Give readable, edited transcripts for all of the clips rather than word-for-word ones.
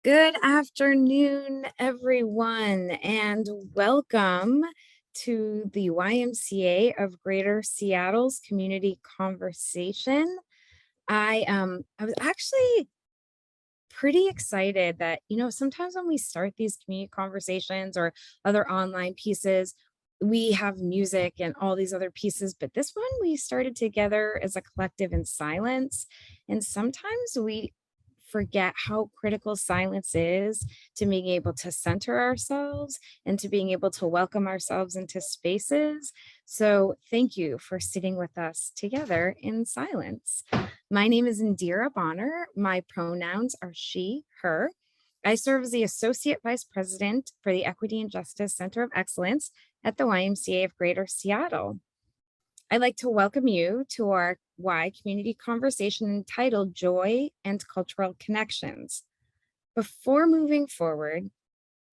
Good afternoon, everyone, and welcome to the YMCA of Greater Seattle's Community Conversation. I was actually pretty excited that, sometimes when we start these community conversations or other online pieces, we have music and all these other pieces, but this one we started together as a collective in silence. And sometimes we forget how critical silence is to being able to center ourselves and to being able to welcome ourselves into spaces. So, thank you for sitting with us together in silence. My name is Indira Bonner. My pronouns are she, her. I serve as the Associate Vice President for the Equity and Justice Center of Excellence at the YMCA of Greater Seattle. I'd like to welcome you to our Y community conversation entitled Joy and Cultural Connections. Before moving forward,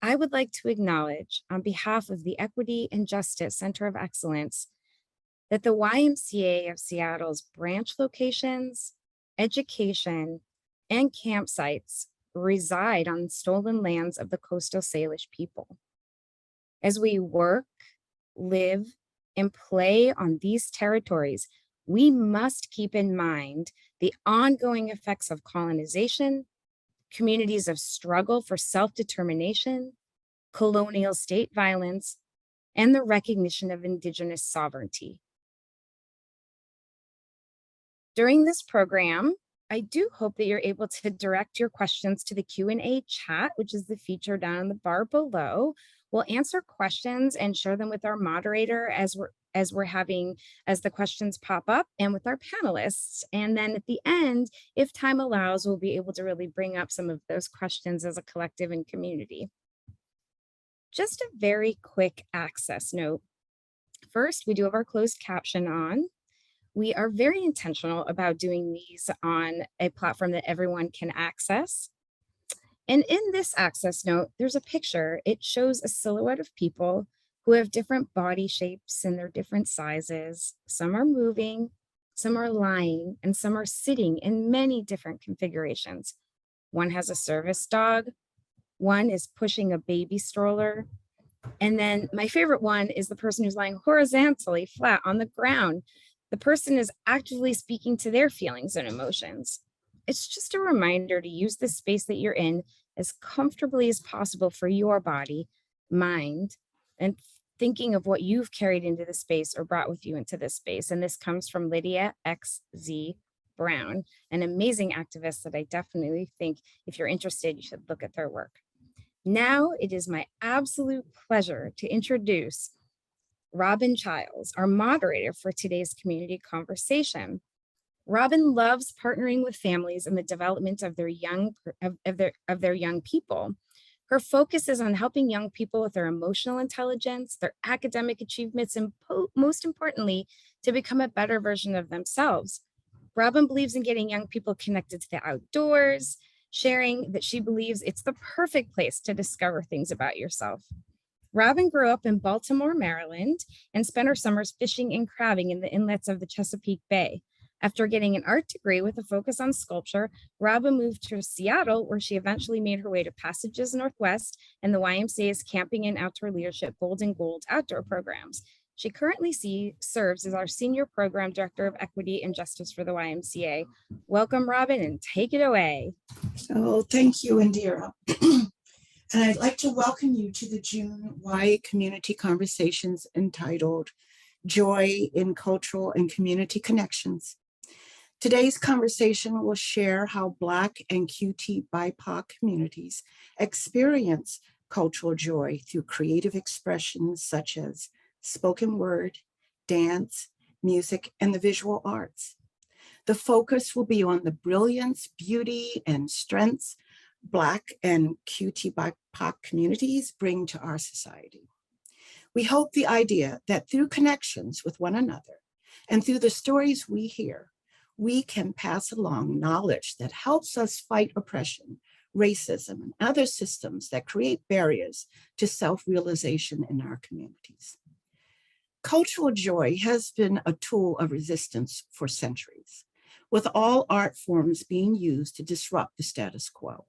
I would like to acknowledge, on behalf of the Equity and Justice Center of Excellence, that the YMCA of Seattle's branch locations, education, and campsites reside on stolen lands of the Coastal Salish people. As we work, live, and play on these territories, we must keep in mind the ongoing effects of colonization, communities of struggle for self-determination, colonial state violence, and the recognition of Indigenous sovereignty. During this program, I do hope that you're able to direct your questions to the Q&A chat, which is the feature down in the bar below. We'll answer questions and share them with our moderator as the questions pop up, and with our panelists. And then at the end, if time allows, we'll be able to really bring up some of those questions as a collective and community. Just a very quick access note. First, we do have our closed caption on. We are very intentional about doing these on a platform that everyone can access. And in this access note, there's a picture. It shows a silhouette of people who have different body shapes and they're different sizes. Some are moving, some are lying, and some are sitting in many different configurations. One has a service dog, one is pushing a baby stroller, and then my favorite one is the person who's lying horizontally flat on the ground. The person is actively speaking to their feelings and emotions. It's just a reminder to use the space that you're in as comfortably as possible for your body, mind, and thinking of what you've carried into the space or brought with you into this space. And this comes from Lydia XZ Brown, an amazing activist that I definitely think, if you're interested, you should look at their work. Now it is my absolute pleasure to introduce Robin Chiles, our moderator for today's community conversation. Robin loves partnering with families in the development of their young people. Her focus is on helping young people with their emotional intelligence, their academic achievements, and most importantly, to become a better version of themselves. Robin believes in getting young people connected to the outdoors, sharing that she believes it's the perfect place to discover things about yourself. Robin grew up in Baltimore, Maryland, and spent her summers fishing and crabbing in the inlets of the Chesapeake Bay. After getting an art degree with a focus on sculpture, Robin moved to Seattle, where she eventually made her way to Passages Northwest and the YMCA's Camping and Outdoor Leadership Bold and Gold outdoor programs. She currently serves as our Senior Program Director of Equity and Justice for the YMCA. Welcome, Robin, and take it away. So thank you, Indira. And I'd like to welcome you to the June Y Community Conversations entitled Joy in Cultural and Community Connections. Today's conversation will share how Black and QT BIPOC communities experience cultural joy through creative expressions such as spoken word, dance, music, and the visual arts. The focus will be on the brilliance, beauty, and strengths Black and QT BIPOC communities bring to our society. We hope the idea that through connections with one another and through the stories we hear, we can pass along knowledge that helps us fight oppression, racism, and other systems that create barriers to self-realization in our communities. Cultural joy has been a tool of resistance for centuries, with all art forms being used to disrupt the status quo.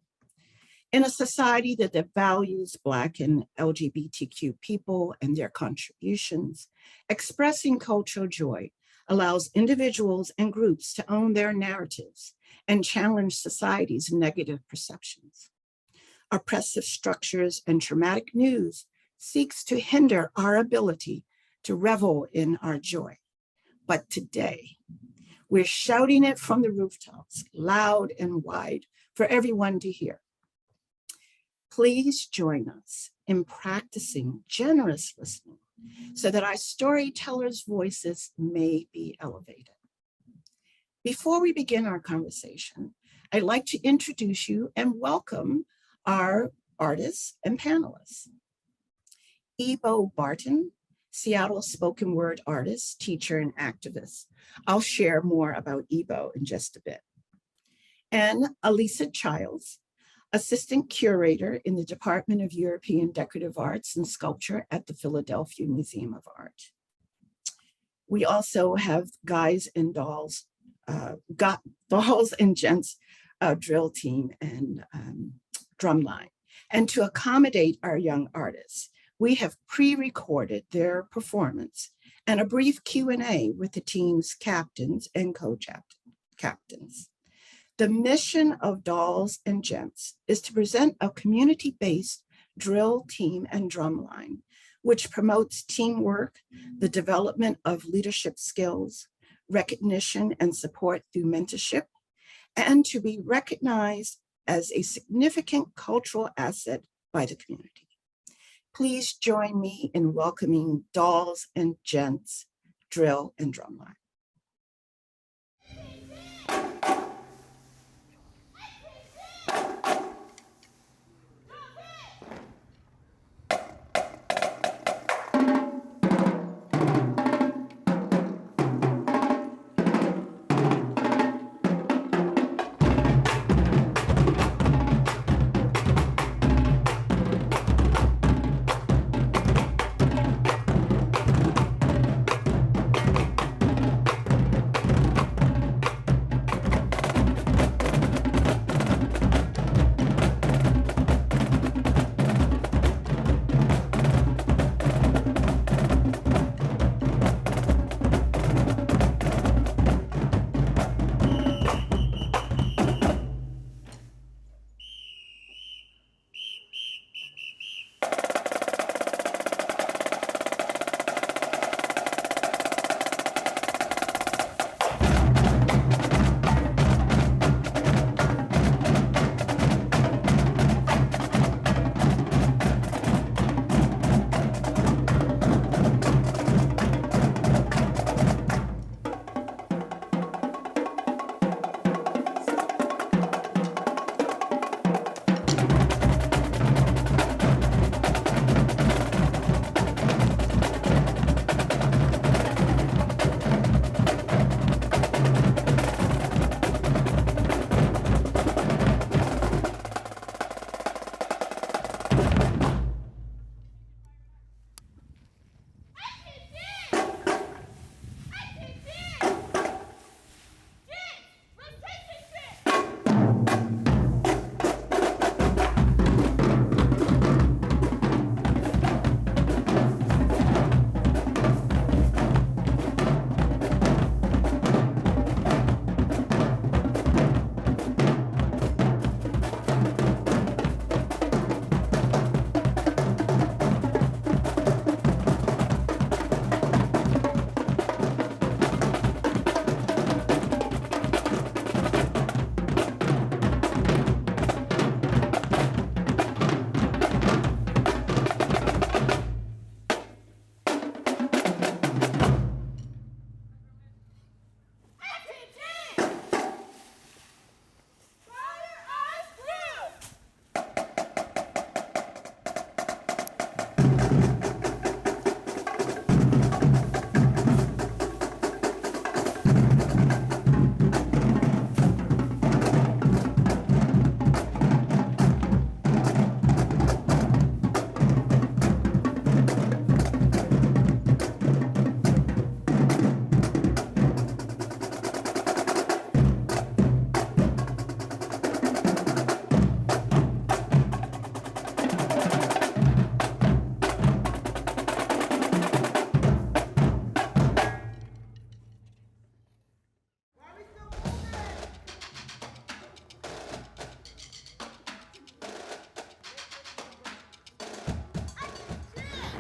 In a society that values Black and LGBTQ people and their contributions, expressing cultural joy allows individuals and groups to own their narratives and challenge society's negative perceptions. Oppressive structures and traumatic news seeks to hinder our ability to revel in our joy. But today, we're shouting it from the rooftops, loud and wide, for everyone to hear. Please join us in practicing generous listening so that our storytellers' voices may be elevated. Before we begin our conversation, I'd like to introduce you and welcome our artists and panelists. Ebo Barton, Seattle spoken word artist, teacher, and activist. I'll share more about Ebo in just a bit. And Alisa Chiles, assistant curator in the Department of European Decorative Arts and Sculpture at the Philadelphia Museum of Art. We also have Guys and Dolls, Dolls and Gents drill team and drumline. And to accommodate our young artists, we have pre-recorded their performance and a brief Q&A with the team's captains and co-captains. The mission of Dolls and Gents is to present a community-based drill team and drumline, which promotes teamwork, the development of leadership skills, recognition and support through mentorship, and to be recognized as a significant cultural asset by the community. Please join me in welcoming Dolls and Gents drill and drumline.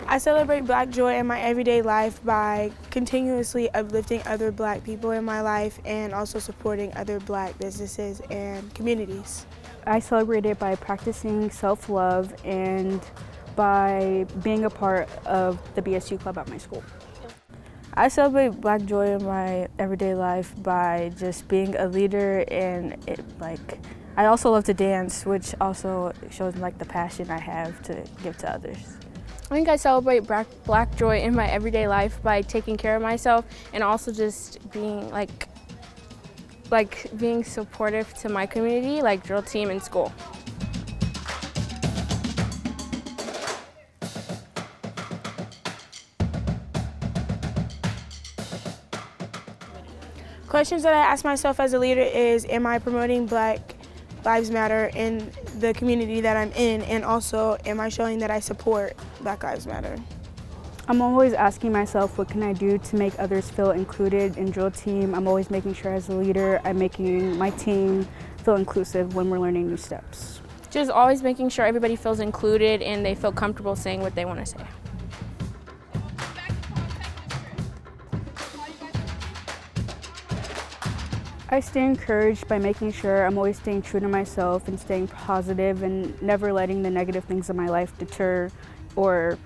I celebrate Black joy in my everyday life by continuously uplifting other Black people in my life and also supporting other Black businesses and communities. I celebrate it by practicing self-love and by being a part of the BSU club at my school. I celebrate Black joy in my everyday life by just being a leader, and I also love to dance, which also shows the passion I have to give to others. I think I celebrate Black joy in my everyday life by taking care of myself and also just being being supportive to my community, like drill team and school. Questions that I ask myself as a leader is, am I promoting Black Lives Matter in the community that I'm in, and also am I showing that I support Black Lives Matter? I'm always asking myself, what can I do to make others feel included in drill team? I'm always making sure as a leader, I'm making my team feel inclusive when we're learning new steps. Just always making sure everybody feels included and they feel comfortable saying what they want to say. I stay encouraged by making sure I'm always staying true to myself and staying positive and never letting the negative things in my life deter or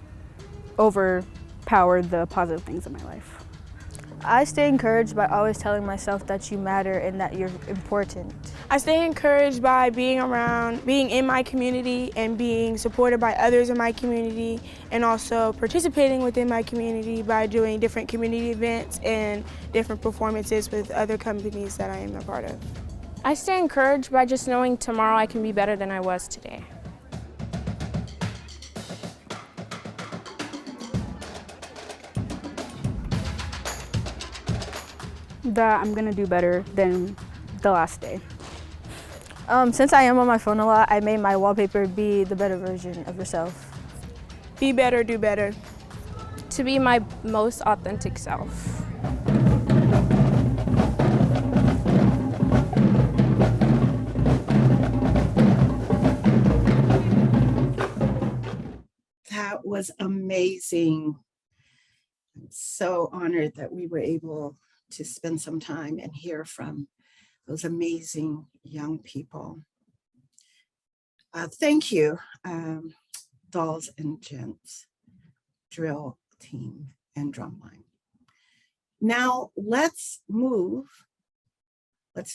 overpower the positive things in my life. I stay encouraged by always telling myself that you matter and that you're important. I stay encouraged by being in my community and being supported by others in my community, and also participating within my community by doing different community events and different performances with other companies that I am a part of. I stay encouraged by just knowing tomorrow I can be better than I was today. That I'm gonna do better than the last day. Since I am on my phone a lot, I made my wallpaper be the better version of yourself. Be better, do better. To be my most authentic self. That was amazing. I'm so honored that we were able to spend some time and hear from those amazing young people. Thank you, Dolls and Gents, drill team and drumline. Now let's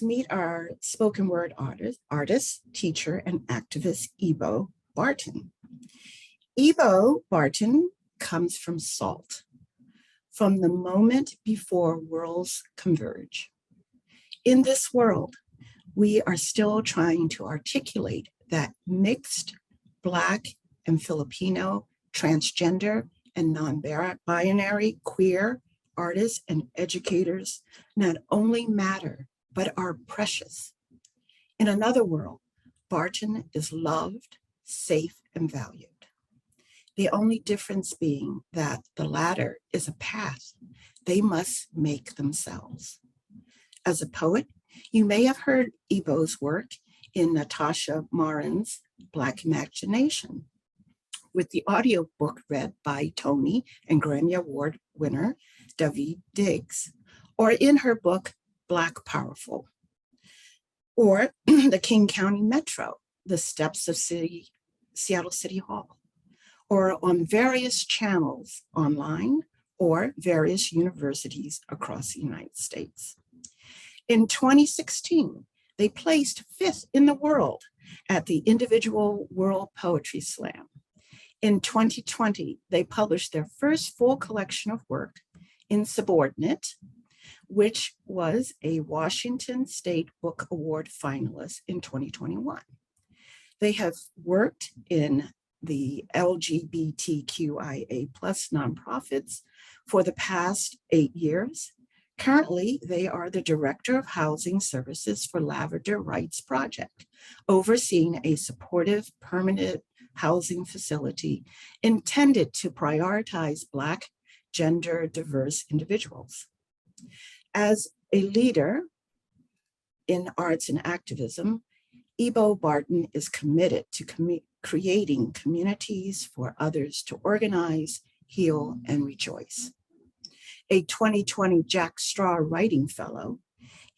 meet our spoken word artist, teacher, and activist, Ebo Barton. Ebo Barton comes from SALT, from the moment before worlds converge. In this world, we are still trying to articulate that mixed Black and Filipino, transgender and non-binary, queer artists and educators not only matter, but are precious. In another world, Barton is loved, safe, and valued. The only difference being that the latter is a path they must make themselves. As a poet, you may have heard Ebo's work in Natasha Marin's Black Imagination, with the audiobook read by Tony and Grammy Award winner Daveed Diggs, or in her book Black Powerful, or the King County Metro, the steps of Seattle City Hall, or on various channels online or various universities across the United States. In 2016, they placed 5th in the world at the Individual World Poetry Slam. In 2020, they published their first full collection of work, Insubordinate, which was a Washington State Book Award finalist in 2021. They have worked in the LGBTQIAA+ nonprofits for the past 8 years. Currently, they are the Director of Housing Services for Lavender Rights Project, overseeing a supportive, permanent housing facility intended to prioritize Black, gender diverse individuals. As a leader in arts and activism, Ebo Barton is committed to creating communities for others to organize, heal, and rejoice. A 2020 Jack Straw Writing Fellow,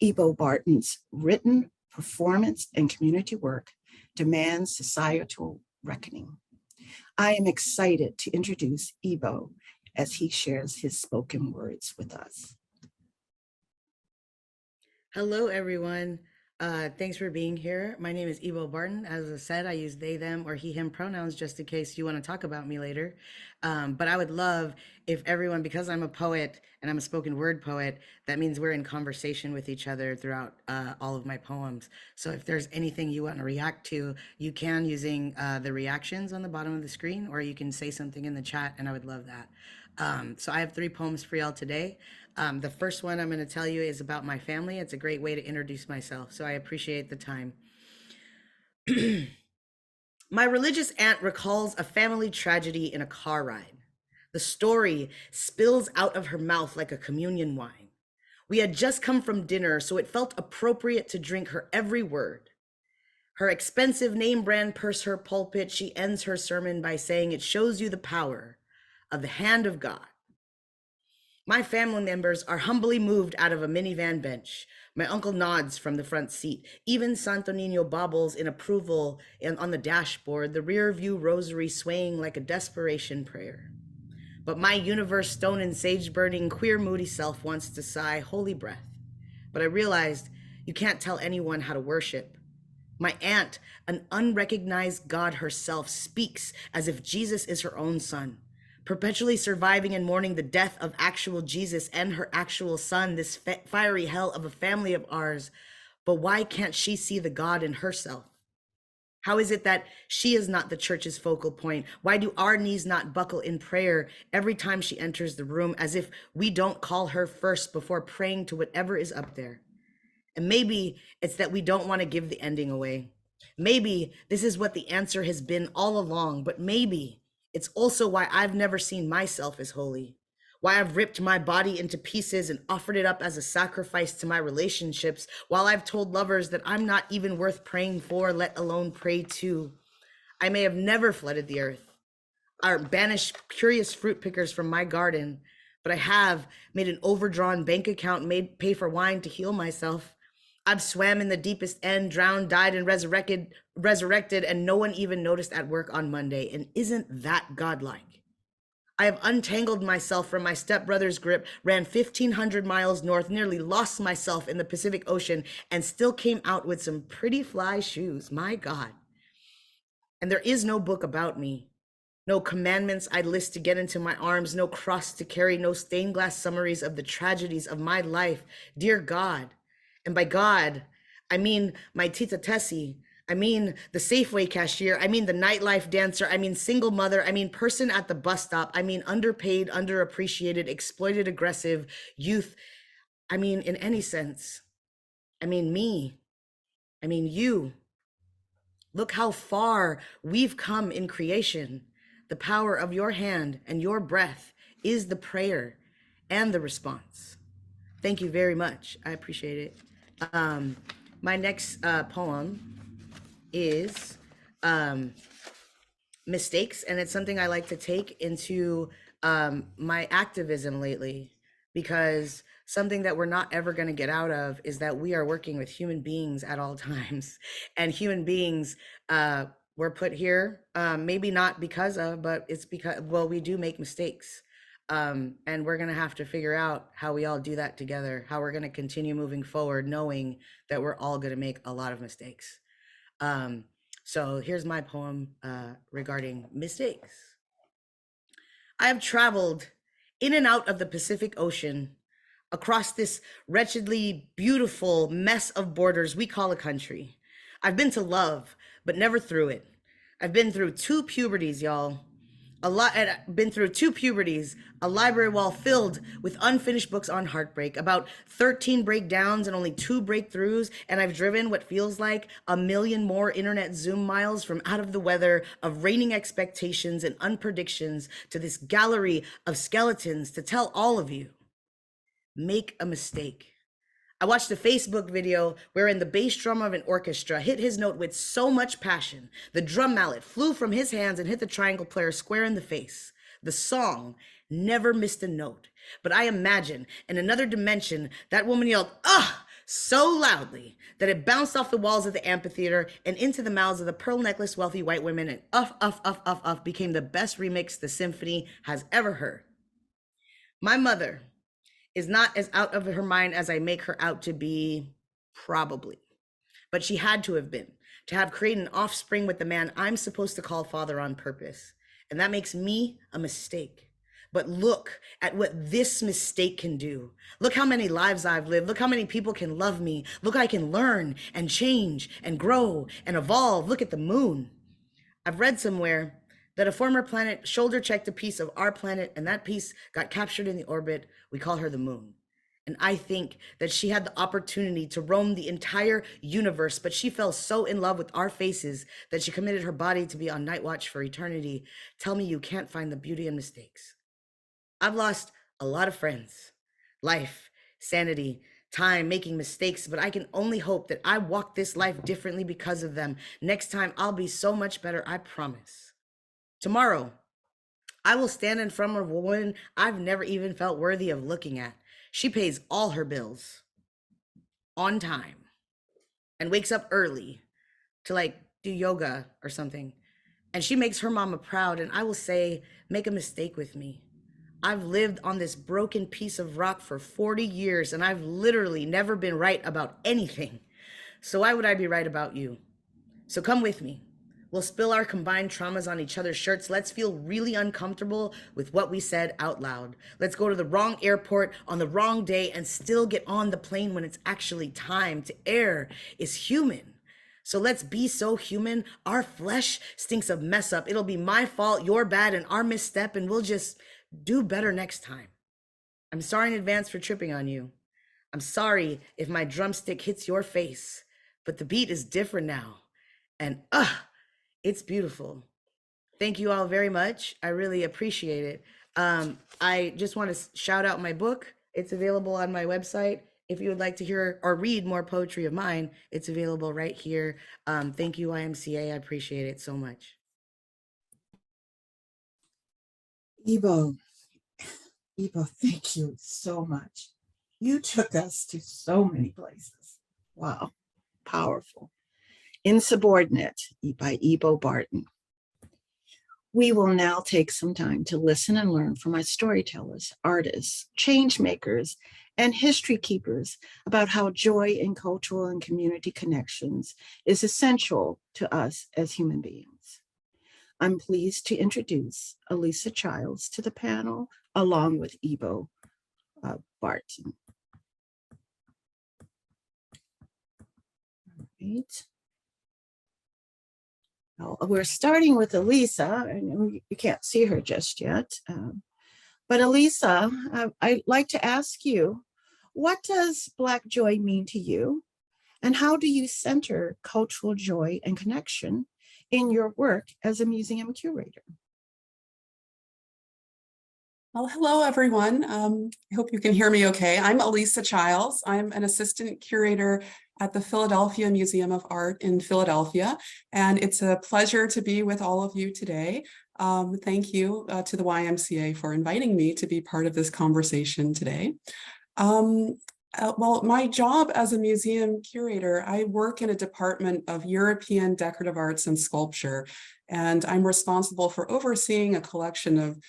Ebo Barton's written, performance, and community work demands societal reckoning. I am excited to introduce Ebo as he shares his spoken words with us. Hello, everyone. Thanks for being here. My name is Ebo Barton. As I said, I use they, them, or he, him pronouns just in case you want to talk about me later. But I would love if everyone, because I'm a poet and I'm a spoken word poet, that means we're in conversation with each other throughout all of my poems. So if there's anything you want to react to, you can using the reactions on the bottom of the screen, or you can say something in the chat, and I would love that. So I have 3 poems for y'all today. The first one I'm going to tell you is about my family. It's a great way to introduce myself, so I appreciate the time. My religious aunt recalls a family tragedy in a car ride. The story spills out of her mouth like a communion wine. We had just come from dinner, so it felt appropriate to drink her every word. Her expensive name brand purse her pulpit, she ends her sermon by saying, "It shows you the power of the hand of God." My family members are humbly moved out of a minivan bench. My uncle nods from the front seat. Even Santo Nino bobbles in approval on the dashboard, the rear view rosary swaying like a desperation prayer. But my universe stone and sage burning queer moody self wants to sigh holy breath. But I realized you can't tell anyone how to worship. My aunt, an unrecognized God herself, speaks as if Jesus is her own son. Perpetually surviving and mourning the death of actual Jesus and her actual son, this fiery hell of a family of ours. But why can't she see the God in herself? How is it that she is not the church's focal point? Why do our knees not buckle in prayer every time she enters the room, as if we don't call her first before praying to whatever is up there? And maybe it's that we don't want to give the ending away. Maybe this is what the answer has been all along, but maybe it's also why I've never seen myself as holy, why I've ripped my body into pieces and offered it up as a sacrifice to my relationships, while I've told lovers that I'm not even worth praying for, let alone pray to. I may have never flooded the earth or banished curious fruit pickers from my garden, but I have made an overdrawn bank account, made pay for wine to heal myself. I've swam in the deepest end, drowned, died, and resurrected, and no one even noticed at work on Monday. And isn't that godlike? I have untangled myself from my stepbrother's grip, ran 1,500 miles north, nearly lost myself in the Pacific Ocean, and still came out with some pretty fly shoes. My God. And there is no book about me. No commandments I'd list to get into my arms, no cross to carry, no stained glass summaries of the tragedies of my life. Dear God. And by God, I mean my Tita Tessie. I mean the Safeway cashier. I mean the nightlife dancer. I mean single mother. I mean person at the bus stop. I mean underpaid, underappreciated, exploited, aggressive youth. I mean in any sense. I mean me. I mean you. Look how far we've come in creation. The power of your hand and your breath is the prayer and the response. Thank you very much. I appreciate it. My next poem is mistakes, and it's something I like to take into my activism lately, because something that we're not ever going to get out of is that we are working with human beings at all times, and human beings were put here, maybe not because of, but it's because, well, we do make mistakes. And we're going to have to figure out how we all do that together, how we're going to continue moving forward, knowing that we're all going to make a lot of mistakes. So here's my poem regarding mistakes. I have traveled in and out of the Pacific Ocean, across this wretchedly beautiful mess of borders we call a country. I've been to love, but never through it. I've been through 2 puberties, y'all. Been through 2 puberties, a library wall filled with unfinished books on heartbreak, about 13 breakdowns and only 2 breakthroughs, and I've driven what feels like 1 million more internet Zoom miles from out of the weather of raining expectations and unpredictions to this gallery of skeletons to tell all of you, make a mistake. I watched a Facebook video wherein the bass drum of an orchestra hit his note with so much passion, the drum mallet flew from his hands and hit the triangle player square in the face. The song never missed a note, but I imagine in another dimension, that woman yelled, "Ah!" so loudly that it bounced off the walls of the amphitheater and into the mouths of the pearl necklace wealthy white women, and Uff, Uff, Uff, Uff, Uff became the best remix the symphony has ever heard. My mother is not as out of her mind as I make her out to be, probably. But she had to have been, to have created an offspring with the man I'm supposed to call father on purpose. And that makes me a mistake. But look at what this mistake can do. Look how many lives I've lived. Look how many people can love me. Look, I can learn and change and grow and evolve. Look at the moon. I've read somewhere that a former planet shoulder checked a piece of our planet, and that piece got captured in the orbit. We call her the moon. And I think that she had the opportunity to roam the entire universe, but she fell so in love with our faces that she committed her body to be on night watch for eternity. Tell me you can't find the beauty in mistakes. I've lost a lot of friends, life, sanity, time making mistakes, but I can only hope that I walk this life differently because of them. Next time, I'll be so much better, I promise. Tomorrow, I will stand in front of a woman I've never even felt worthy of looking at. She pays all her bills on time and wakes up early to do yoga or something. And she makes her mama proud. And I will say, make a mistake with me. I've lived on this broken piece of rock for 40 years, and I've literally never been right about anything. So why would I be right about you? So come with me. We'll spill our combined traumas on each other's shirts. Let's feel really uncomfortable with what we said out loud. Let's go to the wrong airport on the wrong day and still get on the plane when it's actually time. To err is human. So let's be so human. Our flesh stinks of mess up. It'll be my fault, your bad, and our misstep, and we'll just do better next time. I'm sorry in advance for tripping on you. I'm sorry if my drumstick hits your face, but the beat is different now. And it's beautiful. Thank you all very much. I really appreciate it. I just want to shout out my book. It's available on my website. If you would like to hear or read more poetry of mine, it's available right here. Thank you, YMCA. I appreciate it so much. Ebo, thank you so much. You took us to so many places. Wow, powerful. Insubordinate by Ebo Barton. We will now take some time to listen and learn from my storytellers, artists, change makers, and history keepers about how joy in cultural and community connections is essential to us as human beings. I'm pleased to introduce Alisa Chiles to the panel, along with Ebo Barton. All right. We're starting with Alisa, and you can't see her just yet. But Alisa, I'd like to ask you, what does Black joy mean to you? And how do you center cultural joy and connection in your work as a museum curator? Well, hello, everyone. I hope you can hear me okay. I'm Alisa Chiles. I'm an assistant curator at the Philadelphia Museum of Art in Philadelphia, and it's a pleasure to be with all of you today. Thank you to the YMCA for inviting me to be part of this conversation today. Well, my job as a museum curator, I work in a department of European decorative arts and sculpture, and I'm responsible for overseeing a collection of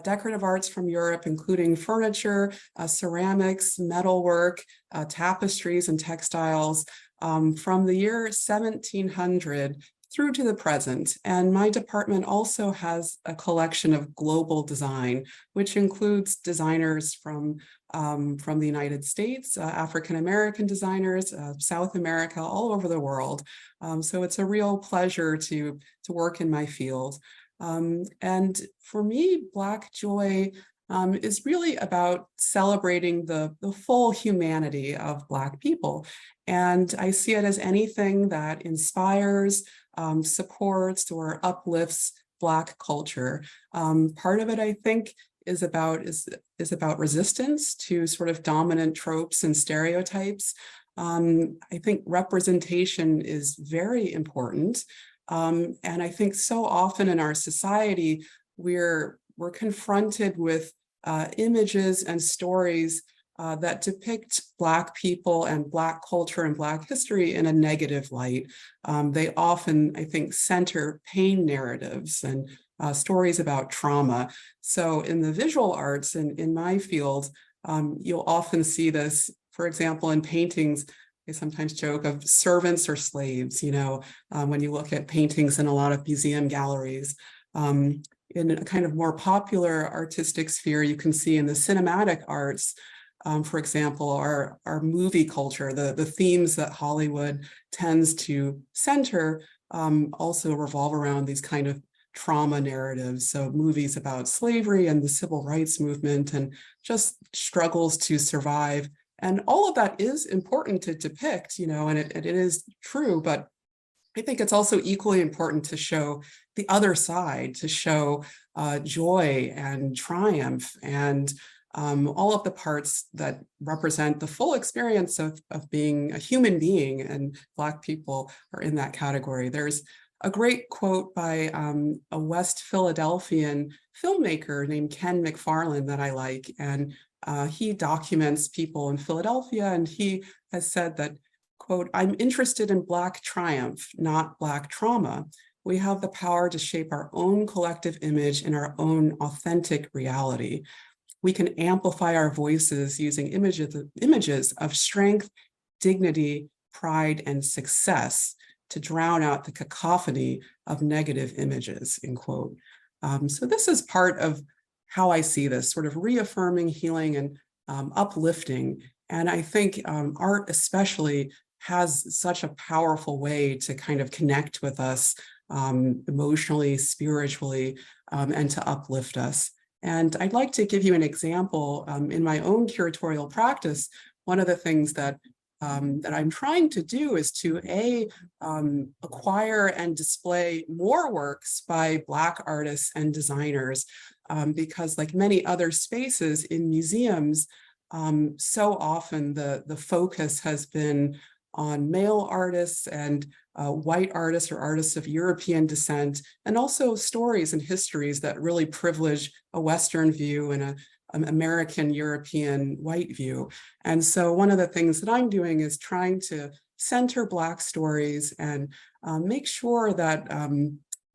decorative arts from Europe, including furniture, ceramics, metalwork, tapestries, and textiles from the year 1700 through to the present. And my department also has a collection of global design, which includes designers from the United States, African-American designers, South America, all over the world. So it's a real pleasure to work in my field. And for me, Black joy is really about celebrating the full humanity of Black people. And I see it as anything that inspires, supports, or uplifts Black culture. Part of it, I think, is about resistance to sort of dominant tropes and stereotypes. I think representation is very important. And I think so often in our society, we're we're confronted with images and stories that depict Black people and Black culture and Black history in a negative light. They often, I think, center pain narratives and stories about trauma. So in the visual arts and in my field, you'll often see this, for example, in paintings. I sometimes joke of servants or slaves, when you look at paintings in a lot of museum galleries. In a kind of more popular artistic sphere, you can see in the cinematic arts, for example, our movie culture, the themes that Hollywood tends to center also revolve around these kind of trauma narratives. So movies about slavery and the civil rights movement and just struggles to survive. And all of that is important to depict, and it is true, but I think it's also equally important to show the other side, to show joy and triumph and all of the parts that represent the full experience of being a human being, and Black people are in that category. There's a great quote by a West Philadelphian filmmaker named Ken McFarland that I like, and he documents people in Philadelphia, and he has said that, quote, "I'm interested in Black triumph, not Black trauma. We have the power to shape our own collective image in our own authentic reality. We can amplify our voices using images of strength, dignity, pride, and success to drown out the cacophony of negative images," end quote. So this is part of how I see this, sort of reaffirming, healing, and uplifting. And I think art especially has such a powerful way to kind of connect with us emotionally, spiritually, and to uplift us. And I'd like to give you an example in my own curatorial practice. One of the things that I'm trying to do is to acquire and display more works by Black artists and designers, because like many other spaces in museums, so often the focus has been on male artists and white artists or artists of European descent, and also stories and histories that really privilege a Western view and an American, European, white view. And so one of the things that I'm doing is trying to center Black stories and make sure that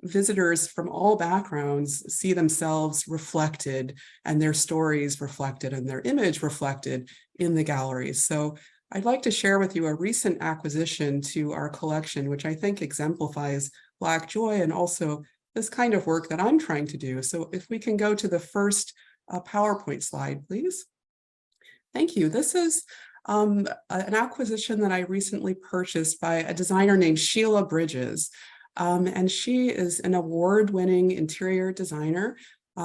visitors from all backgrounds see themselves reflected and their stories reflected and their image reflected in the galleries. So I'd like to share with you a recent acquisition to our collection, which I think exemplifies Black joy and also this kind of work that I'm trying to do. So if we can go to the first PowerPoint slide, please. Thank you. This is an acquisition that I recently purchased by a designer named Sheila Bridges. And she is an award-winning interior designer.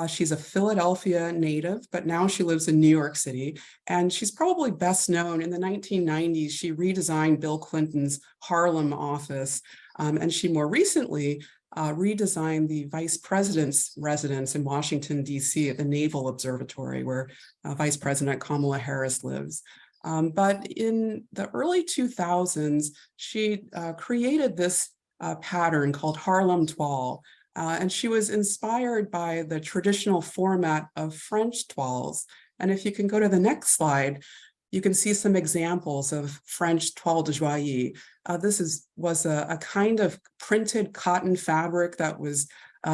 She's a Philadelphia native, but now she lives in New York City. And she's probably best known in the 1990s. She redesigned Bill Clinton's Harlem office. And she more recently redesigned the vice president's residence in Washington, D.C. at the Naval Observatory, where Vice President Kamala Harris lives. But in the early 2000s, she created this pattern called Harlem Toile. And she was inspired by the traditional format of French toiles. And if you can go to the next slide, you can see some examples of French toile de joaillier. This was a kind of printed cotton fabric that was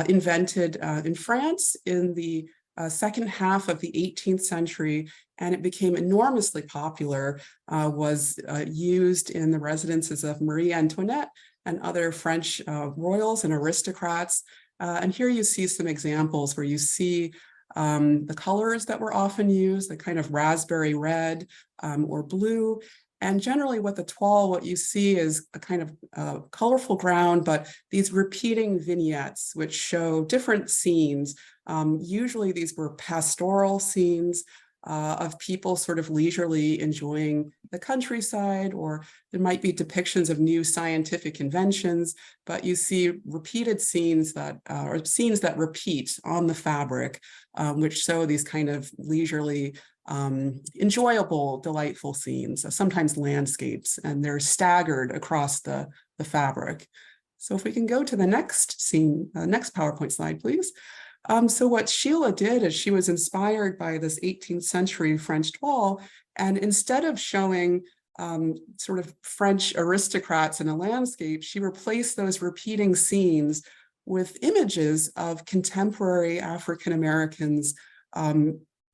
invented in France in the second half of the 18th century, and it became enormously popular, was used in the residences of Marie Antoinette and other French royals and aristocrats. And here you see some examples where you see the colors that were often used, the kind of raspberry red or blue. And generally what you see is a kind of colorful ground, but these repeating vignettes which show different scenes. Usually these were pastoral scenes of people sort of leisurely enjoying the countryside, or there might be depictions of new scientific inventions, but you see repeated scenes that are scenes that repeat on the fabric, which show these kind of leisurely, enjoyable, delightful scenes, sometimes landscapes, and they're staggered across the fabric. So if we can go to the next scene, next PowerPoint slide, please. So what Sheila did is she was inspired by this 18th century French doll, and instead of showing sort of French aristocrats in a landscape, she replaced those repeating scenes with images of contemporary African Americans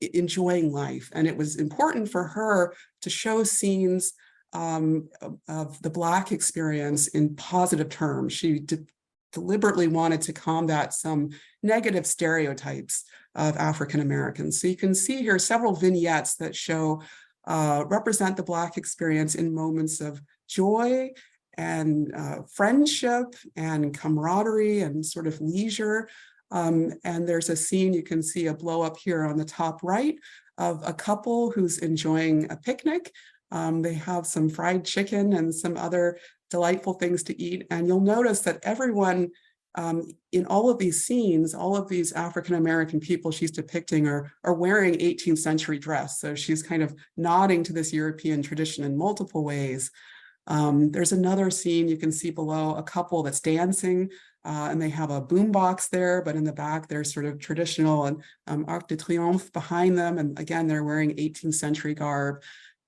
enjoying life. And it was important for her to show scenes of the Black experience in positive terms. She deliberately wanted to combat some negative stereotypes of African Americans. So you can see here several vignettes that show represent the Black experience in moments of joy and friendship and camaraderie and sort of leisure. And there's a scene, you can see a blow up here on the top right of a couple who's enjoying a picnic. They have some fried chicken and some other delightful things to eat. And you'll notice that everyone in all of these scenes, all of these African-American people she's depicting are wearing 18th century dress. So she's kind of nodding to this European tradition in multiple ways. There's another scene you can see below, a couple that's dancing and they have a boombox there, but in the back there's sort of traditional and Arc de Triomphe behind them. And again, they're wearing 18th century garb.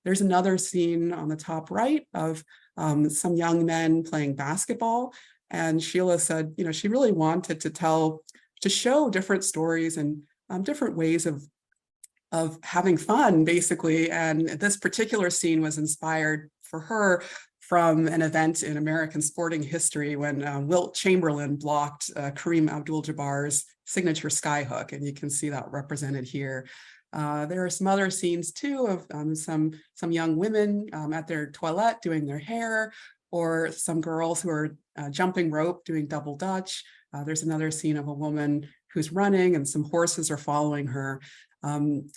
There's another scene on the top right of some young men playing basketball. And Sheila said, you know, she really wanted to show different stories and different ways of having fun, basically. And this particular scene was inspired for her from an event in American sporting history when Wilt Chamberlain blocked Kareem Abdul-Jabbar's signature skyhook. And you can see that represented here. There are some other scenes too of some young women at their toilette doing their hair, or some girls who are jumping rope doing double dutch. There's another scene of a woman who's running and some horses are following her.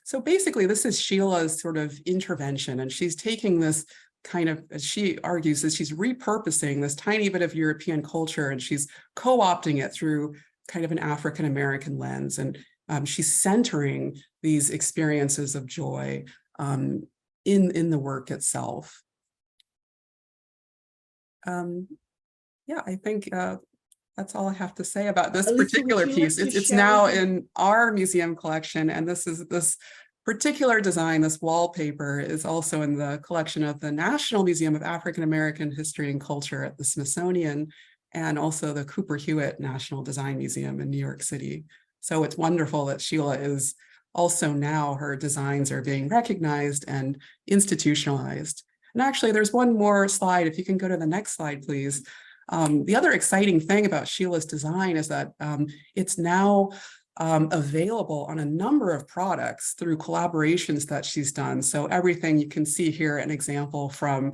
So basically this is Sheila's sort of intervention, and she's taking this kind of, as she argues, that she's repurposing this tiny bit of European culture and she's co-opting it through kind of an African-American lens. And she's centering these experiences of joy in the work itself. Yeah, I think that's all I have to say about this Alisa, particular would you piece. like to It's share now with- in our museum collection, and this particular design, this wallpaper, is also in the collection of the National Museum of African American History and Culture at the Smithsonian, and also the Cooper Hewitt National Design Museum in New York City. So it's wonderful that Sheila is also now, her designs are being recognized and institutionalized. And actually, there's one more slide. If you can go to the next slide, please. The other exciting thing about Sheila's design is that it's now available on a number of products through collaborations that she's done. So everything you can see here, an example from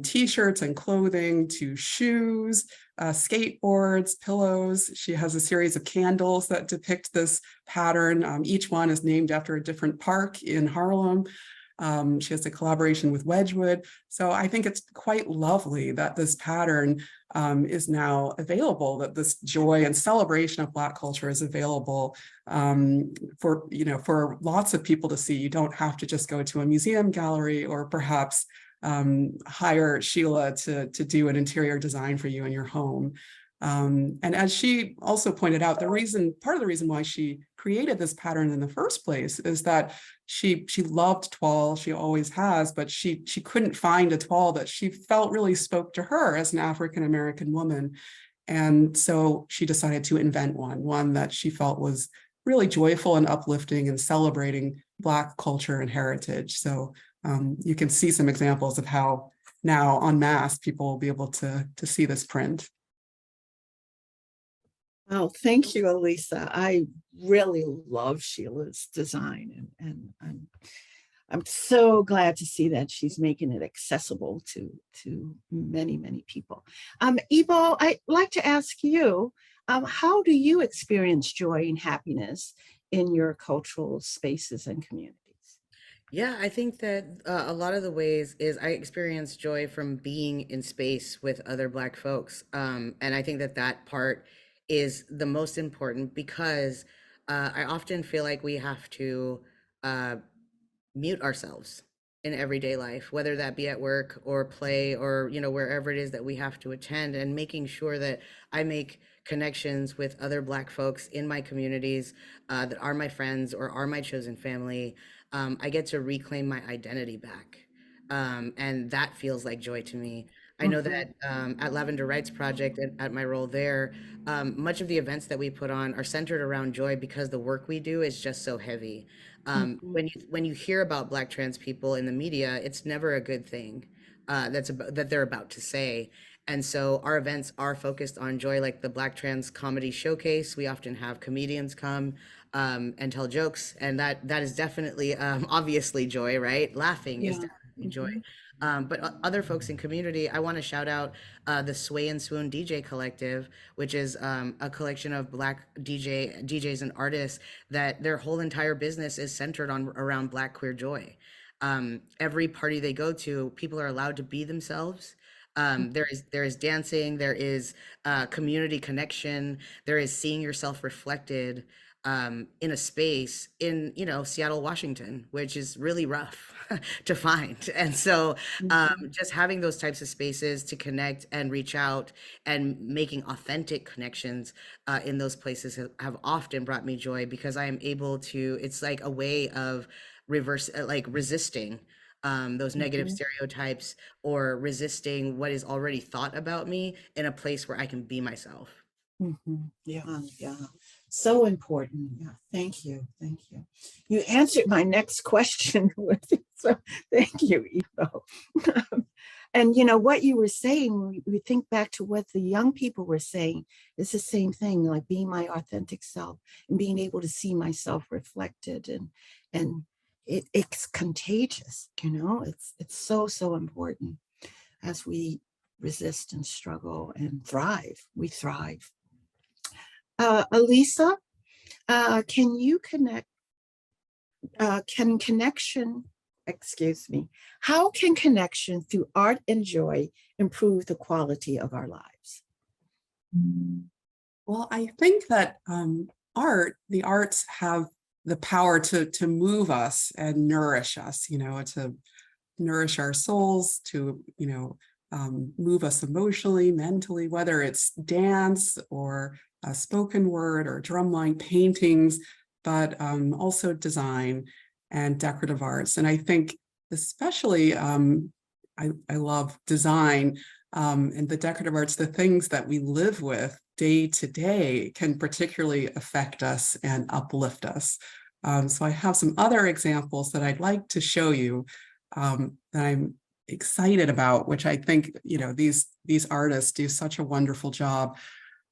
t-shirts and clothing to shoes, skateboards, pillows. She has a series of candles that depict this pattern. Each one is named after a different park in Harlem. She has a collaboration with Wedgwood. So I think it's quite lovely that this pattern is now available, that this joy and celebration of Black culture is available for lots of people to see. You don't have to just go to a museum gallery or perhaps hire Sheila to do an interior design for you in your home. And as she also pointed out, part of the reason why she created this pattern in the first place is that she loved toile, she always has, but she couldn't find a toile that she felt really spoke to her as an African-American woman. And so she decided to invent one that she felt was really joyful and uplifting and celebrating Black culture and heritage. So you can see some examples of how now en masse people will be able to see this print. Oh, thank you, Alisa. I really love Sheila's design, and I'm so glad to see that she's making it accessible to many people. Ebo, I'd like to ask you, how do you experience joy and happiness in your cultural spaces and communities? Yeah, I think that a lot of the ways is I experience joy from being in space with other Black folks. And I think that that part is the most important because I often feel like we have to uh, mute ourselves in everyday life, whether that be at work or play or, wherever it is that we have to attend, and making sure that I make connections with other Black folks in my communities that are my friends or are my chosen family, I get to reclaim my identity back. And that feels like joy to me. I know Mhm. that at Lavender Rights Project, at my role there, much of the events that we put on are centered around joy because the work we do is just so heavy. Mhm. When you hear about Black trans people in the media, it's never a good thing that they're about to say. And so our events are focused on joy, like the Black Trans Comedy Showcase. We often have comedians come and tell jokes, and that is definitely obviously joy, right? Laughing is Yeah. definitely joy. Mhm. But other folks in community, I want to shout out the Sway and Swoon DJ Collective, which is a collection of Black DJs and artists that their whole entire business is centered on around Black queer joy. Every party they go to, people are allowed to be themselves. There is dancing, there is community connection, there is seeing yourself reflected in a space in Seattle, Washington, which is really rough to find. And so Mhm. just having those types of spaces to connect and reach out and making authentic connections in those places have often brought me joy because I am able to, it's like a way of reverse, like resisting those negative Mhm. stereotypes or resisting what is already thought about me in a place where I can be myself. Mhm. Yeah, yeah. So important. Yeah. Thank you. Thank you. You answered my next question with it. So thank you, Ebo. And what you were saying, we think back to what the young people were saying. It's the same thing, like being my authentic self and being able to see myself reflected and it's contagious, it's so important as we resist and struggle and thrive. We thrive. Alisa, can you can connection, excuse me, how can connection through art and joy improve the quality of our lives? Well, I think that the arts have the power to move us and nourish us, to nourish our souls, to, move us emotionally, mentally, whether it's dance or a spoken word or drumline paintings, but also design and decorative arts. And I think especially I love design and the decorative arts, the things that we live with day to day can particularly affect us and uplift us. So I have some other examples that I'd like to show you that I'm excited about, which I think, these artists do such a wonderful job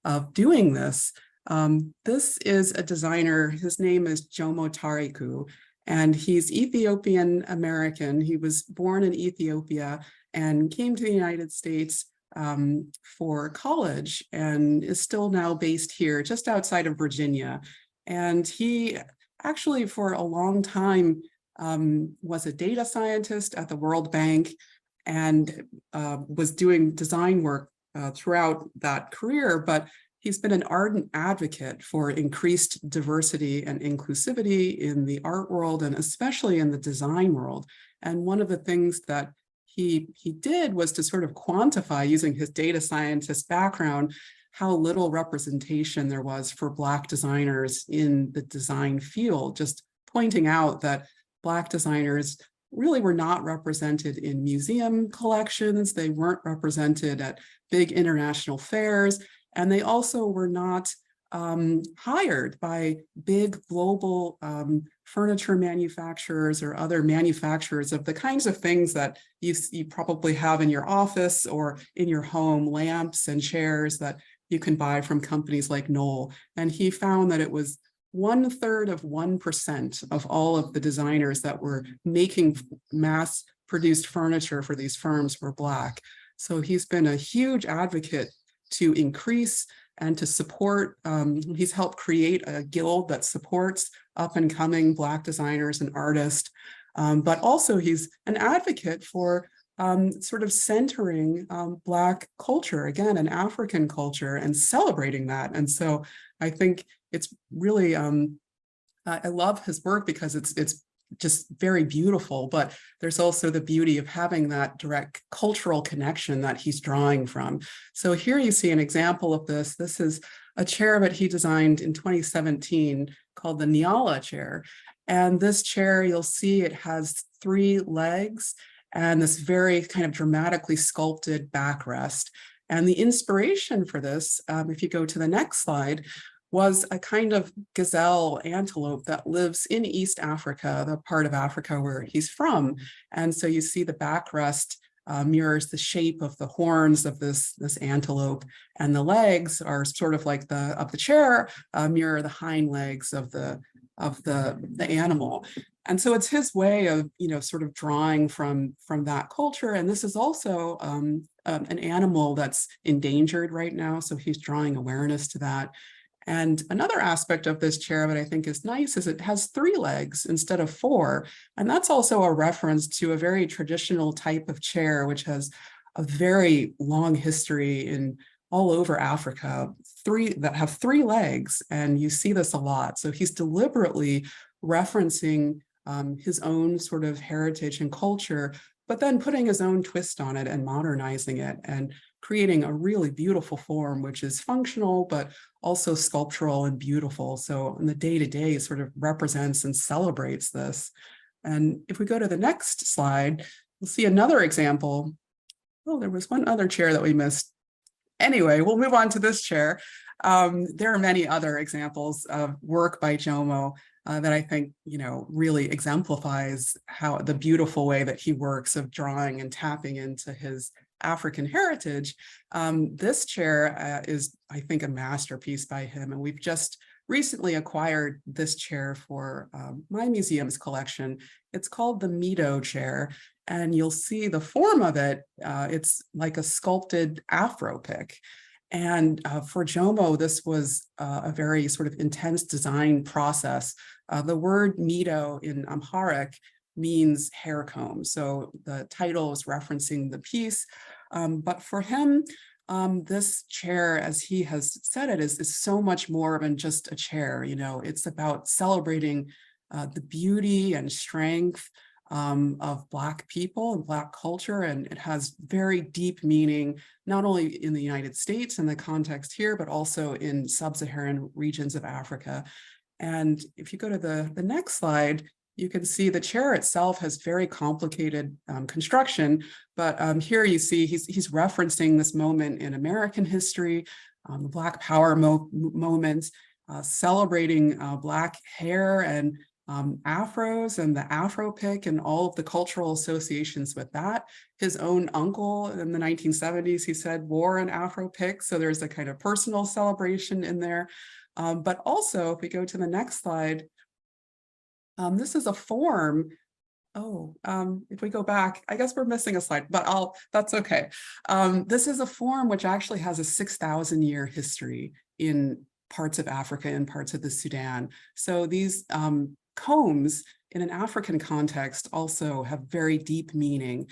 of doing this. This is a designer, his name is Jomo Tariku, and he's Ethiopian American. He was born in Ethiopia and came to the United States for college and is still now based here just outside of Virginia. And he actually for a long time was a data scientist at the World Bank and was doing design work throughout that career, but he's been an ardent advocate for increased diversity and inclusivity in the art world and especially in the design world. And one of the things that he did was to sort of quantify, using his data scientist background, how little representation there was for Black designers in the design field, just pointing out that Black designers really were not represented in museum collections. They weren't represented at big international fairs. And they also were not hired by big global furniture manufacturers or other manufacturers of the kinds of things that you probably have in your office or in your home, lamps and chairs that you can buy from companies like Knoll. And he found that it was 1/3 of 1% of all of the designers that were making mass produced furniture for these firms were Black. So he's been a huge advocate to increase and to support. He's helped create a guild that supports up and coming Black designers and artists. But also he's an advocate for sort of centering Black culture, again, an African culture, and celebrating that. And so I think it's really, I love his work because it's just very beautiful, but there's also the beauty of having that direct cultural connection that he's drawing from. So here you see an example of this. This is a chair that he designed in 2017 called the Nyala chair. And this chair, you'll see it has 3 legs and this very kind of dramatically sculpted backrest. And the inspiration for this, if you go to the next slide, was a kind of gazelle antelope that lives in East Africa, the part of Africa where he's from. And so you see the backrest mirrors the shape of the horns of this antelope, and the legs are sort of like the chair mirror the hind legs of the animal. And so it's his way of, sort of drawing from that culture. And this is also an animal that's endangered right now. So he's drawing awareness to that. And another aspect of this chair that I think is nice is it has 3 legs instead of 4. And that's also a reference to a very traditional type of chair, which has a very long history in all over Africa, that have 3 legs. And you see this a lot. So he's deliberately referencing his own sort of heritage and culture, but then putting his own twist on it and modernizing it and creating a really beautiful form, which is functional, but also sculptural and beautiful. So in the day-to-day sort of represents and celebrates this. And if we go to the next slide, we'll see another example. Oh, there was one other chair that we missed. Anyway, we'll move on to this chair. There are many other examples of work by Jomo that I think, really exemplifies how the beautiful way that he works of drawing and tapping into his African heritage. This chair is, I think, a masterpiece by him. And we've just recently acquired this chair for my museum's collection. It's called the Mido chair. And you'll see the form of it. It's like a sculpted Afro pick. And for Jomo, this was a very sort of intense design process. The word Mido in Amharic means hair comb. So the title is referencing the piece. But for him, this chair, as he has said it, is so much more than just a chair. It's about celebrating the beauty and strength of Black people and Black culture. And it has very deep meaning, not only in the United States in the context here, but also in sub-Saharan regions of Africa. And if you go to the next slide, you can see the chair itself has very complicated construction, but here you see he's referencing this moment in American history, the Black Power moment, celebrating Black hair and afros and the Afro pick and all of the cultural associations with that. His own uncle in the 1970s, he said, wore an Afro pick, so there's a kind of personal celebration in there. But also, if we go to the next slide, this is a form. If we go back, I guess we're missing a slide, but that's okay. This is a form which actually has a 6,000-year history in parts of Africa and parts of the Sudan. So these combs in an African context also have very deep meaning.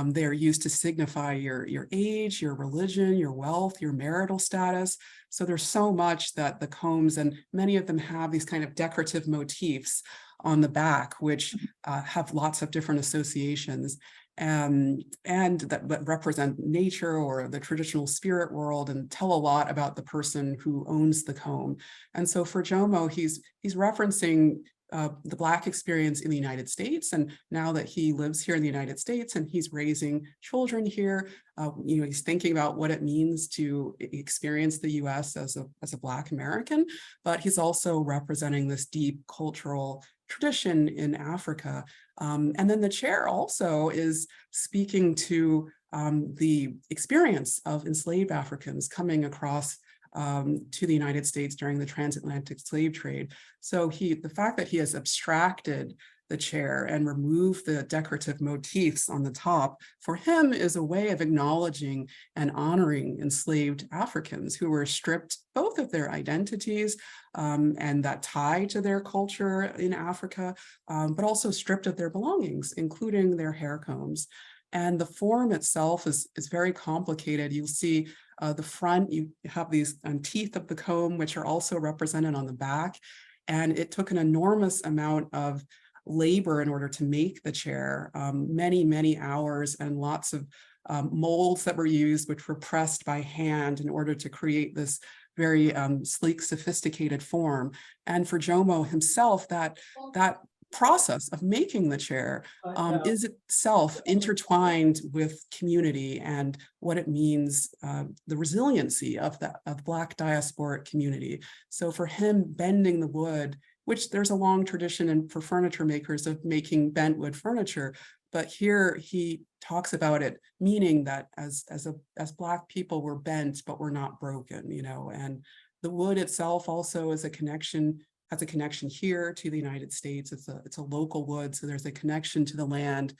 They're used to signify your age, your religion, your wealth, your marital status. So there's so much that the combs, and many of them have these kind of decorative motifs on the back, which have lots of different associations and that represent nature or the traditional spirit world and tell a lot about the person who owns the comb. And so for Jomo, he's referencing the Black experience in the United States. And now that he lives here in the United States and he's raising children here, he's thinking about what it means to experience the US as a Black American, but he's also representing this deep cultural tradition in Africa. And then the chair also is speaking to the experience of enslaved Africans coming across to the United States during the transatlantic slave trade. So the fact that he has abstracted the chair and removed the decorative motifs on the top, for him is a way of acknowledging and honoring enslaved Africans who were stripped both of their identities and that tie to their culture in Africa, but also stripped of their belongings, including their hair combs. And the form itself is very complicated. You'll see the front, you have these teeth of the comb, which are also represented on the back. And it took an enormous amount of labor in order to make the chair, many, many hours and lots of molds that were used, which were pressed by hand in order to create this very sleek, sophisticated form. And for Jomo himself, that process of making the chair is itself intertwined with community and what it means, the resiliency of the Black diasporic community. So for him, bending the wood, which there's a long tradition for furniture makers of making bent wood furniture, but here he talks about it, meaning that as Black people, we're bent, but we're not broken, you know. And the wood itself also is a connection, has a connection here to the United States. It's a local wood, so there's a connection to the land,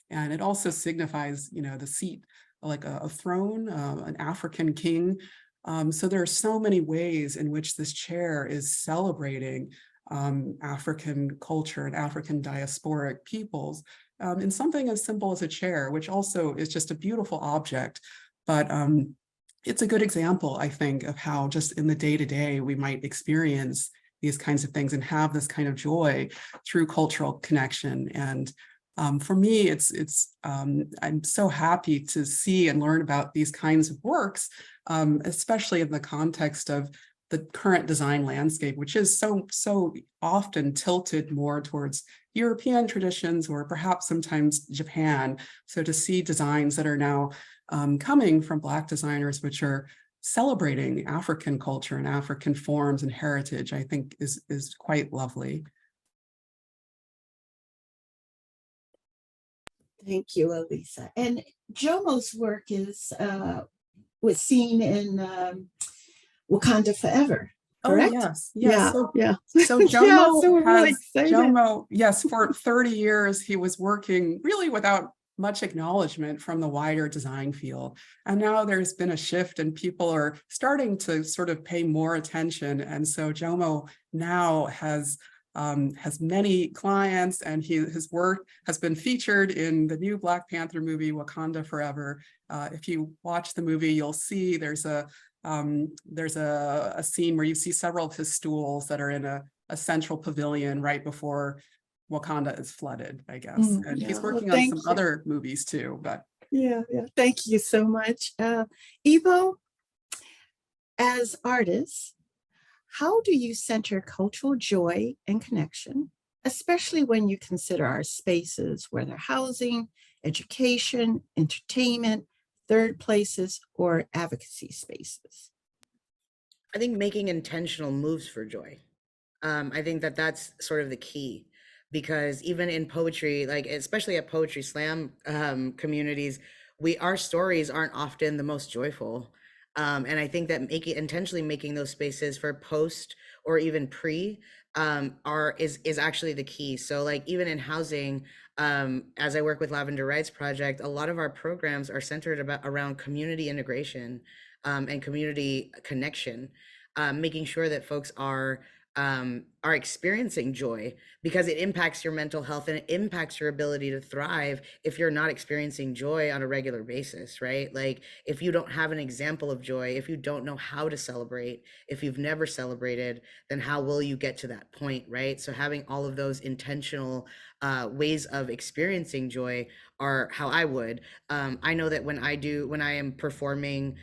and it also signifies, you know, the seat, like a throne, an African king. So there are so many ways in which this chair is celebrating African culture and African diasporic peoples, in something as simple as a chair, which also is just a beautiful object. But it's a good example, I think, of how just in the day-to-day we might experience these kinds of things and have this kind of joy through cultural connection. And for me, I'm so happy to see and learn about these kinds of works, especially in the context of the current design landscape, which is so often tilted more towards European traditions or perhaps sometimes Japan. So to see designs that are now coming from Black designers, which are celebrating African culture and African forms and heritage, I think is quite lovely. Thank you, Alisa. And Jomo's work was seen in Wakanda Forever. Correct? Oh, yes. Yeah. So, yeah. So Jomo Yeah, so we're really excited. Jomo, yes, for 30 years, he was working really without much acknowledgement from the wider design field. And now there's been a shift and people are starting to sort of pay more attention. And so Jomo now has many clients, and his work has been featured in the new Black Panther movie, Wakanda Forever. If you watch the movie, you'll see there's a scene where you see several of his stools that are in a central pavilion right before Wakanda is flooded, I guess. And yeah. he's working Well, on some you. other movies too, but. Yeah. Thank you so much. Ebo, as artists, how do you center cultural joy and connection, especially when you consider our spaces, whether housing, education, entertainment, third places, or advocacy spaces? I think making intentional moves for joy. I think that that's sort of the key, because even in poetry, like especially at poetry slam communities, our stories aren't often the most joyful. And I think that intentionally making those spaces for post or even pre is actually the key. So like even in housing, as I work with Lavender Rights Project, a lot of our programs are centered around community integration and community connection, making sure that folks are experiencing joy, because it impacts your mental health and it impacts your ability to thrive if you're not experiencing joy on a regular basis, right? Like if you don't have an example of joy, if you don't know how to celebrate, if you've never celebrated, then how will you get to that point, right? So having all of those intentional ways of experiencing joy are how I would. I know that when I am performing,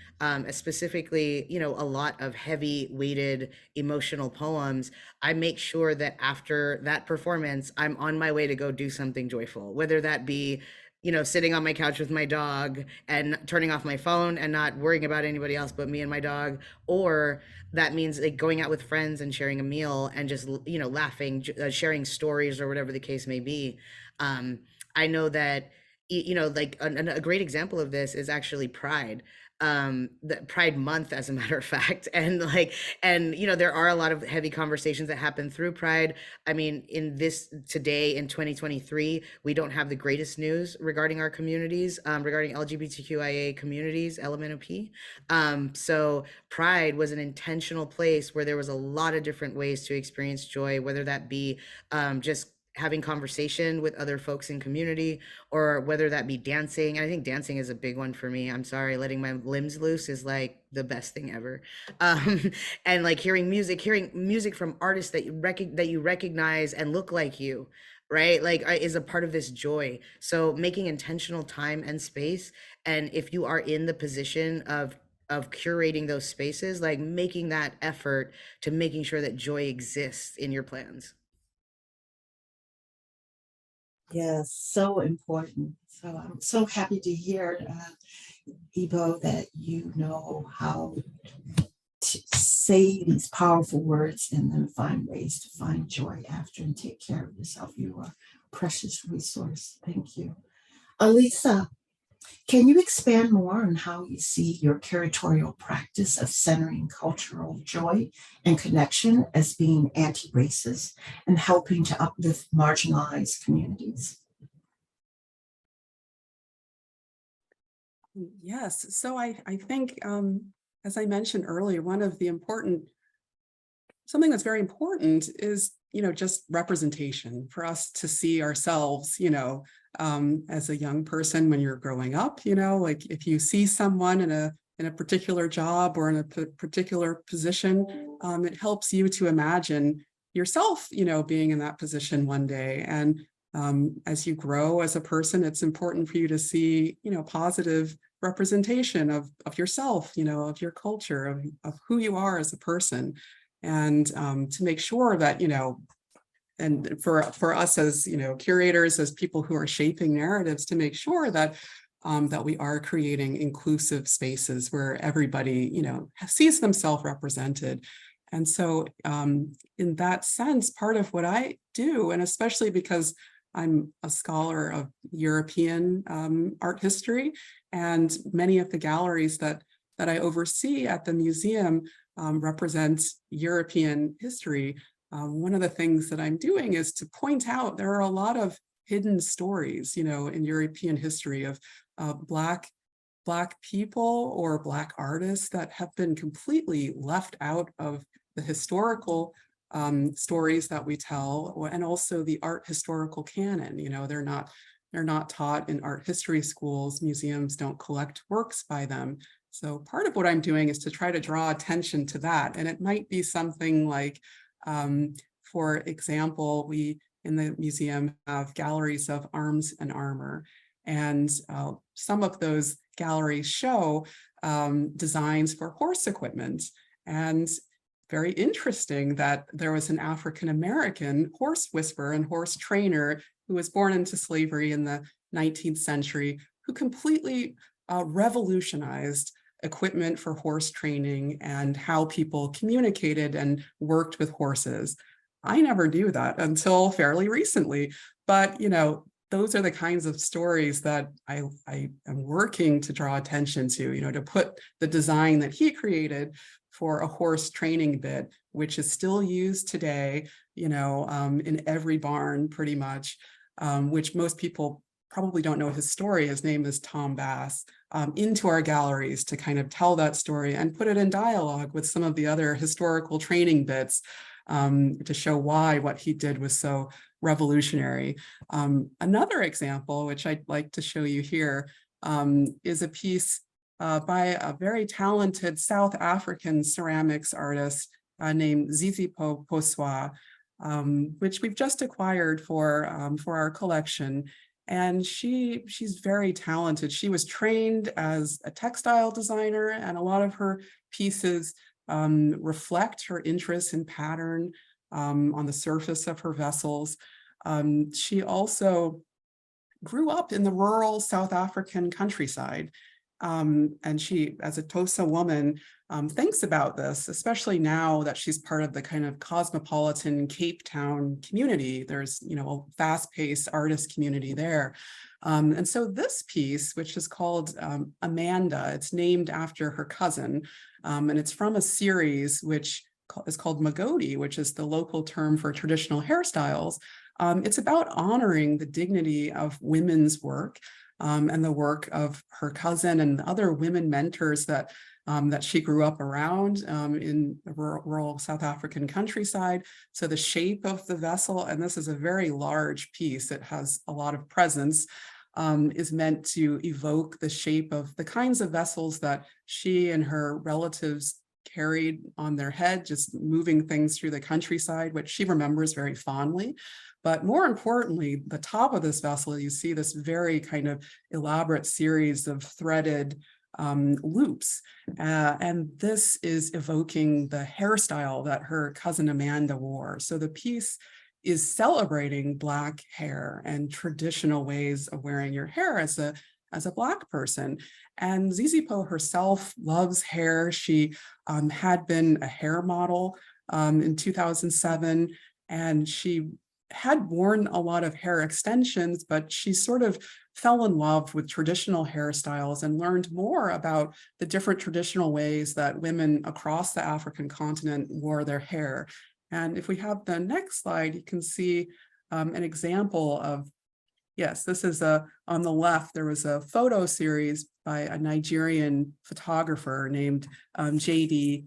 specifically, you know, a lot of heavy weighted emotional poems, I make sure that after that performance, I'm on my way to go do something joyful, whether that be, you know, sitting on my couch with my dog and turning off my phone and not worrying about anybody else but me and my dog, or that means like going out with friends and sharing a meal and just, you know, laughing, sharing stories or whatever the case may be. I know that, you know, like a great example of this is actually Pride, the Pride Month, as a matter of fact. And you know, there are a lot of heavy conversations that happen through Pride. I mean, today in 2023, we don't have the greatest news regarding our communities, regarding LGBTQIAA communities, LMNOP. So Pride was an intentional place where there was a lot of different ways to experience joy, whether that be just having conversation with other folks in community, or whether that be dancing. And I think dancing is a big one for me. I'm sorry, letting my limbs loose is like the best thing ever. And like hearing music from artists that you recognize and look like you, right? Like is a part of this joy. So making intentional time and space. And if you are in the position of of curating those spaces, like making that effort to making sure that joy exists in your plans? Yes, so important. So I'm so happy to hear, Ebo, that you know how to say these powerful words and then find ways to find joy after and take care of yourself. You are a precious resource. Thank you. Alisa, can you expand more on how you see your curatorial practice of centering cultural joy and connection as being anti-racist and helping to uplift marginalized communities? Yes, so I think, as I mentioned earlier, something that's very important is, just representation for us to see ourselves, as a young person when you're growing up, like if you see someone in a particular job or in a particular position, it helps you to imagine yourself, being in that position one day. And as you grow as a person, it's important for you to see, positive representation of yourself, of your culture, of who you are as a person. And to make sure that, and for us as, curators, as people who are shaping narratives, to make sure that that we are creating inclusive spaces where everybody, sees themselves represented. And so in that sense, part of what I do, and especially because I'm a scholar of European art history, and many of the galleries that I oversee at the museum represent European history. One of the things that I'm doing is to point out there are a lot of hidden stories, in European history of Black people or Black artists that have been completely left out of the historical stories that we tell, and also the art historical canon. They're not taught in art history schools. Museums don't collect works by them. So part of what I'm doing is to try to draw attention to that. And it might be something like, for example, we in the museum have galleries of arms and armor. And some of those galleries show designs for horse equipment. And very interesting that there was an African-American horse whisperer and horse trainer who was born into slavery in the 19th century, who completely revolutionized equipment for horse training and how people communicated and worked with horses. I never knew that until fairly recently, but those are the kinds of stories that I am working to draw attention to, to put the design that he created for a horse training bit, which is still used today, in every barn pretty much, which most people probably don't know his story. His name is Tom Bass, into our galleries to kind of tell that story and put it in dialogue with some of the other historical training bits to show why what he did was so revolutionary. Another example, which I'd like to show you here, is a piece by a very talented South African ceramics artist named Zizipo Poswa, which we've just acquired for our collection. And she's very talented. She was trained as a textile designer, and a lot of her pieces reflect her interest in pattern on the surface of her vessels. She also grew up in the rural South African countryside. And she, as a Xhosa woman, thinks about this, especially now that she's part of the kind of cosmopolitan Cape Town community. There's, a fast-paced artist community there. And so this piece, which is called Amanda, it's named after her cousin, and it's from a series which is called Magoti, which is the local term for traditional hairstyles. It's about honoring the dignity of women's work and the work of her cousin and other women mentors that she grew up around in the rural South African countryside. So the shape of the vessel, and this is a very large piece, it has a lot of presence, is meant to evoke the shape of the kinds of vessels that she and her relatives carried on their head, just moving things through the countryside, which she remembers very fondly. But more importantly, the top of this vessel, you see this very kind of elaborate series of threaded loops. And this is evoking the hairstyle that her cousin Amanda wore. So the piece is celebrating Black hair and traditional ways of wearing your hair as a Black person. And Zizi Poe herself loves hair. She had been a hair model in 2007, and she had worn a lot of hair extensions, but she sort of fell in love with traditional hairstyles and learned more about the different traditional ways that women across the African continent wore their hair. And if we have the next slide, you can see an example of, yes, this is on the left, there was a photo series by a Nigerian photographer named J.D.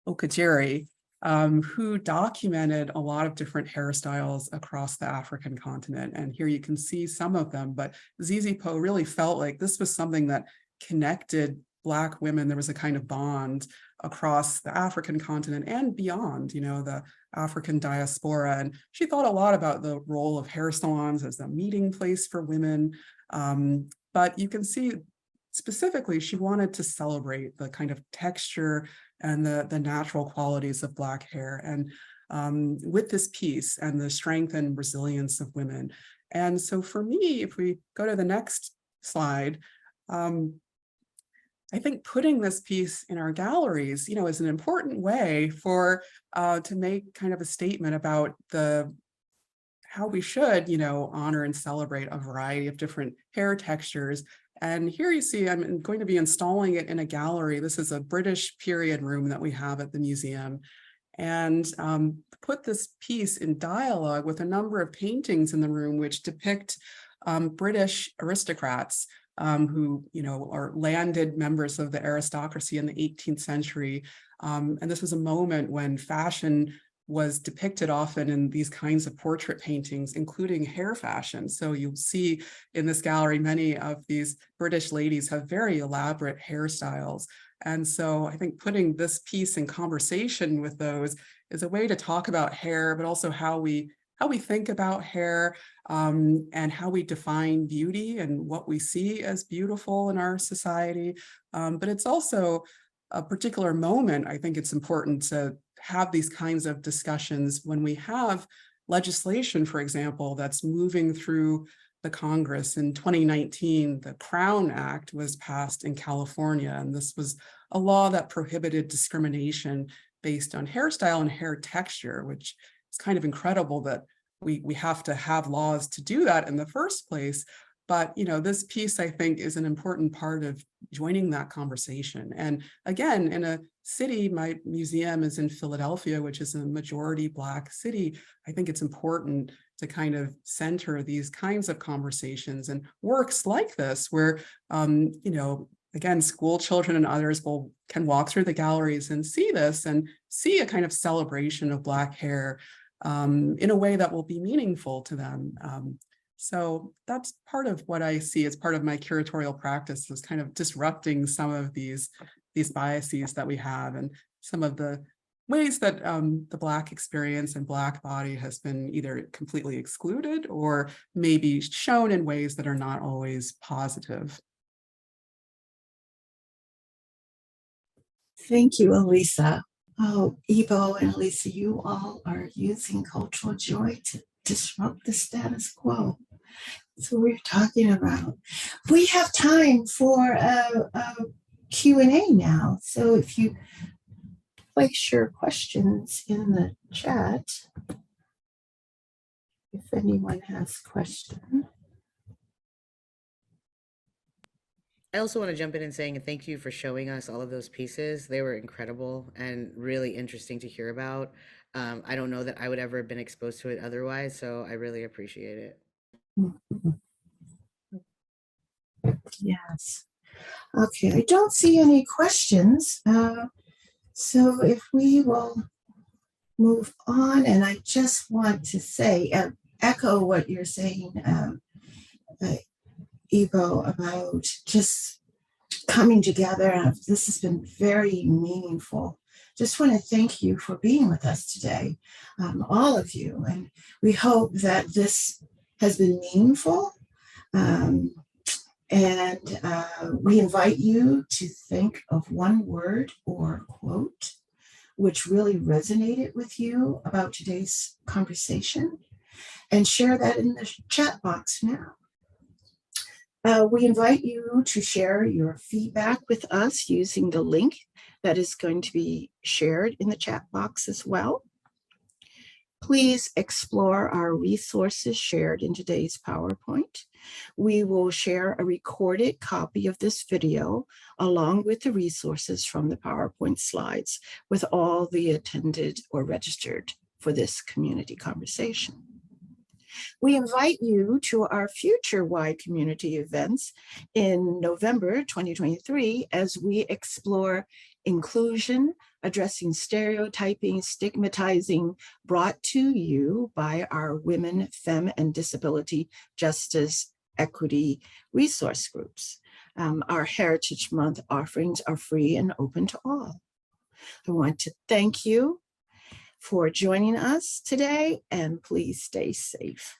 Okajiri, who documented a lot of different hairstyles across the African continent. And here you can see some of them, but Zizi Poe really felt like this was something that connected Black women. There was a kind of bond across the African continent and beyond, the African diaspora. And she thought a lot about the role of hair salons as a meeting place for women. But you can see specifically, she wanted to celebrate the kind of texture and the natural qualities of Black hair, and with this piece and the strength and resilience of women. And so for me, if we go to the next slide, I think putting this piece in our galleries, is an important way for to make kind of a statement about how we should, honor and celebrate a variety of different hair textures. And here you see, I'm going to be installing it in a gallery. This is a British period room that we have at the museum. And put this piece in dialogue with a number of paintings in the room which depict British aristocrats who, are landed members of the aristocracy in the 18th century. And this was a moment when fashion was depicted often in these kinds of portrait paintings, including hair fashion. So you'll see in this gallery, many of these British ladies have very elaborate hairstyles. And so I think putting this piece in conversation with those is a way to talk about hair, but also how we think about hair, and how we define beauty and what we see as beautiful in our society. But it's also a particular moment. I think it's important to have these kinds of discussions when we have legislation, for example, that's moving through the Congress. In 2019, the Crown Act was passed in California, and this was a law that prohibited discrimination based on hairstyle and hair texture, which is kind of incredible that we have to have laws to do that in the first place. But, this piece, I think, is an important part of joining that conversation. And again, in a city, my museum is in Philadelphia, which is a majority Black city. I think it's important to kind of center these kinds of conversations and works like this, where, again, school children and others can walk through the galleries and see this and see a kind of celebration of Black hair in a way that will be meaningful to them. So that's part of what I see as part of my curatorial practice, is kind of disrupting some of these biases that we have, and some of the ways that the Black experience and Black body has been either completely excluded or maybe shown in ways that are not always positive. Thank you, Alisa. Oh, Ebo and Alisa, you all are using cultural joy to disrupt the status quo. So we're talking about. We have time for a Q&A now. So if you place your questions in the chat, if anyone has questions. I also want to jump in and saying thank you for showing us all of those pieces. They were incredible and really interesting to hear about. I don't know that I would ever have been exposed to it otherwise, so I really appreciate it. Yes. Okay, I don't see any questions. So if we will move on, and I just want to say, echo what you're saying, Ebo, about just coming together. This has been very meaningful. Just want to thank you for being with us today, all of you. And we hope that this has been meaningful. And we invite you to think of one word or quote which really resonated with you about today's conversation and share that in the chat box now. We invite you to share your feedback with us using the link that is going to be shared in the chat box as well. Please explore our resources shared in today's PowerPoint. We will share a recorded copy of this video along with the resources from the PowerPoint slides with all the attended or registered for this community conversation. We invite you to our future Y community events in November 2023 as we explore inclusion, addressing stereotyping, stigmatizing, brought to you by our Women, Femme, and Disability Justice Equity resource groups. Our Heritage Month offerings are free and open to all. I want to thank you for joining us today, and please stay safe.